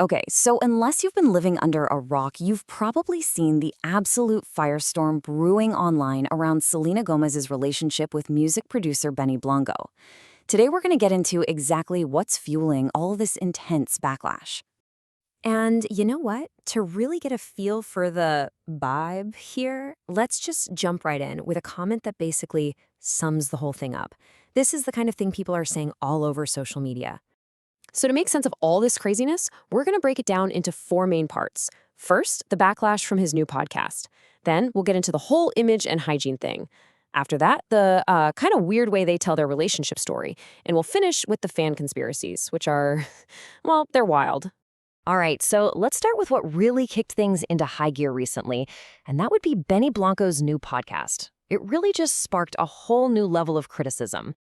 Okay, so unless you've been living under a rock, you've probably seen the absolute firestorm brewing online around Selena Gomez's relationship with music producer Benny Blanco. Today we're going to get into exactly what's fueling all of this intense backlash. And you know what? To really get a feel for the vibe here, let's just jump right in with a comment that basically sums the whole thing up. This is the kind of thing people are saying all over social media. So, to make sense of all this craziness, we're going to break it down into four main parts. First, the backlash from his new podcast. Then, we'll get into the whole image and hygiene thing. After that, the kind of weird way they tell their relationship story. And we'll finish with the fan conspiracies, which are, well, they're wild. All right, so let's start with what really kicked things into high gear recently, and that would be Benny Blanco's new podcast. It really just sparked a whole new level of criticism.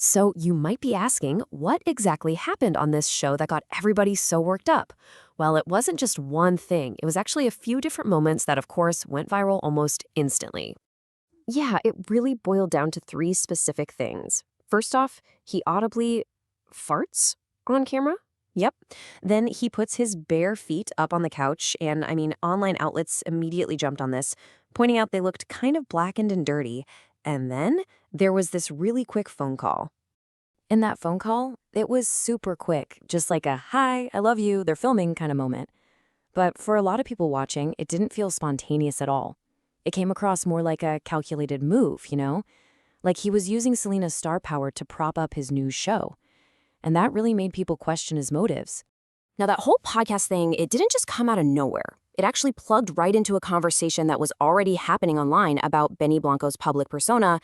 So you might be asking, what exactly happened on this show that got everybody so worked up? Well, it wasn't just one thing. It was actually a few different moments that, of course, went viral almost instantly. Yeah, it really boiled down to three specific things. First off, he audibly farts on camera. Yep. Then he puts his bare feet up on the couch, and online outlets immediately jumped on this, pointing out they looked kind of blackened and dirty. And then there was this really quick phone call. In that phone call, it was super quick, just like a hi, I love you, they're filming kind of moment. But for a lot of people watching, it didn't feel spontaneous at all. It came across more like a calculated move, Like he was using Selena's star power to prop up his new show. And that really made people question his motives. Now, that whole podcast thing, it didn't just come out of nowhere. It actually plugged right into a conversation that was already happening online about Benny Blanco's public persona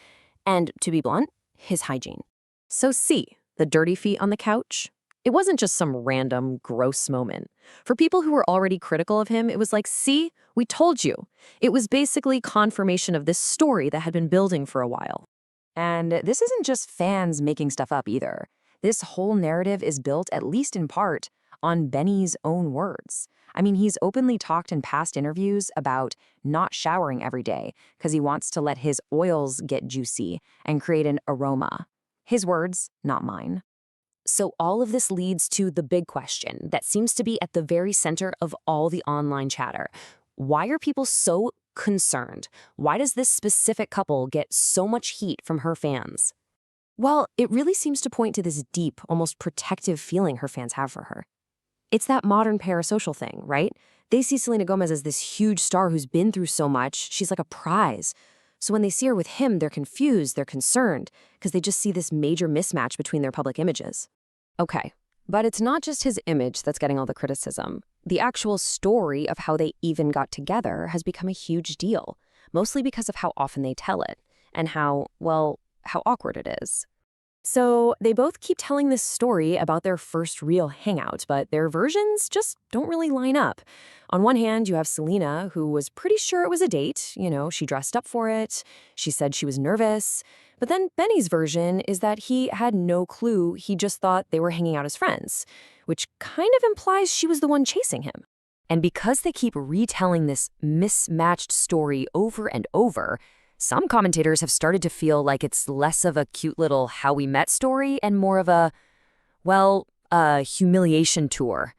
and, to be blunt, his hygiene. So see, the dirty feet on the couch? It wasn't just some random, gross moment. For people who were already critical of him, it was like, see, we told you. It was basically confirmation of this story that had been building for a while. And this isn't just fans making stuff up either. This whole narrative is built, at least in part, on Benny's own words. He's openly talked in past interviews about not showering every day because he wants to let his oils get juicy and create an aroma. His words, not mine. So all of this leads to the big question that seems to be at the very center of all the online chatter. Why are people so concerned? Why does this specific couple get so much heat from her fans? Well, it really seems to point to this deep, almost protective feeling her fans have for her. It's that modern parasocial thing, right? They see Selena Gomez as this huge star who's been through so much. She's like a prize. So when they see her with him, they're confused, they're concerned, because they just see this major mismatch between their public images. Okay, but it's not just his image that's getting all the criticism. The actual story of how they even got together has become a huge deal, mostly because of how often they tell it, and how awkward it is. So they both keep telling this story about their first real hangout, but their versions just don't really line up. On one hand, you have Selena, who was pretty sure it was a date. She dressed up for it. She said she was nervous. But then Benny's version is that he had no clue. He just thought they were hanging out as friends, which kind of implies she was the one chasing him. And because they keep retelling this mismatched story over and over, some commentators have started to feel like it's less of a cute little how we met story and more of a humiliation tour.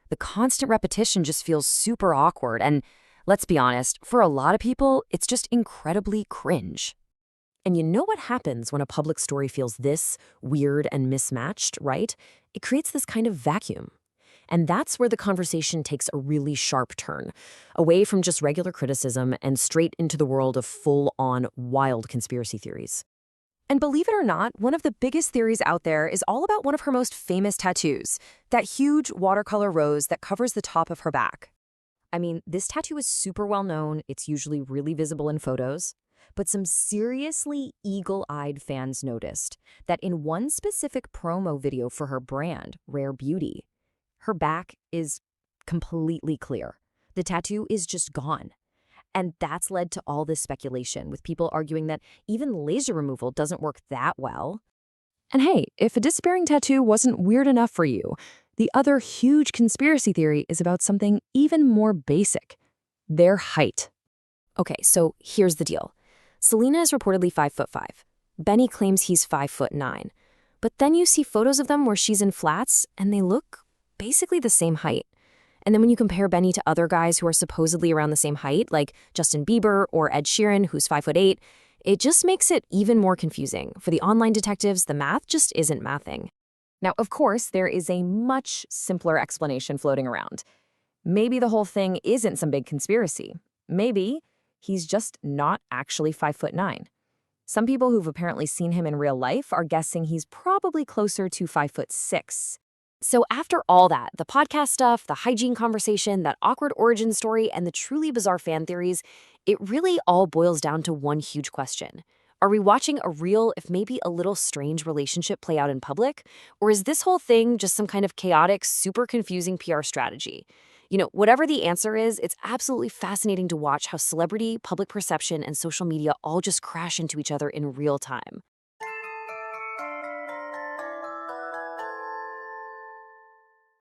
The constant repetition just feels super awkward, and let's be honest, for a lot of people, it's just incredibly cringe. And you know what happens when a public story feels this weird and mismatched, right? It creates this kind of vacuum. And that's where the conversation takes a really sharp turn, away from just regular criticism and straight into the world of full-on wild conspiracy theories. And believe it or not, one of the biggest theories out there is all about one of her most famous tattoos, that huge watercolor rose that covers the top of her back. This tattoo is super well known. It's usually really visible in photos. But some seriously eagle-eyed fans noticed that in one specific promo video for her brand, Rare Beauty, her back is completely clear. The tattoo is just gone. And that's led to all this speculation, with people arguing that even laser removal doesn't work that well. And hey, if a disappearing tattoo wasn't weird enough for you, the other huge conspiracy theory is about something even more basic: their height. Okay, so here's the deal. Selena is reportedly 5'5". Benny claims he's 5'9". But then you see photos of them where she's in flats, and they look basically the same height. And then when you compare Benny to other guys who are supposedly around the same height, like Justin Bieber or Ed Sheeran, who's 5'8", it just makes it even more confusing. For the online detectives, the math just isn't mathing. Now, of course, there is a much simpler explanation floating around. Maybe the whole thing isn't some big conspiracy. Maybe he's just not actually 5'9". Some people who've apparently seen him in real life are guessing he's probably closer to 5'6". So after all that, the podcast stuff, the hygiene conversation, that awkward origin story, and the truly bizarre fan theories, it really all boils down to one huge question. Are we watching a real, if maybe a little strange relationship play out in public? Or is this whole thing just some kind of chaotic, super confusing PR strategy? Whatever the answer is, it's absolutely fascinating to watch how celebrity, public perception, and social media all just crash into each other in real time.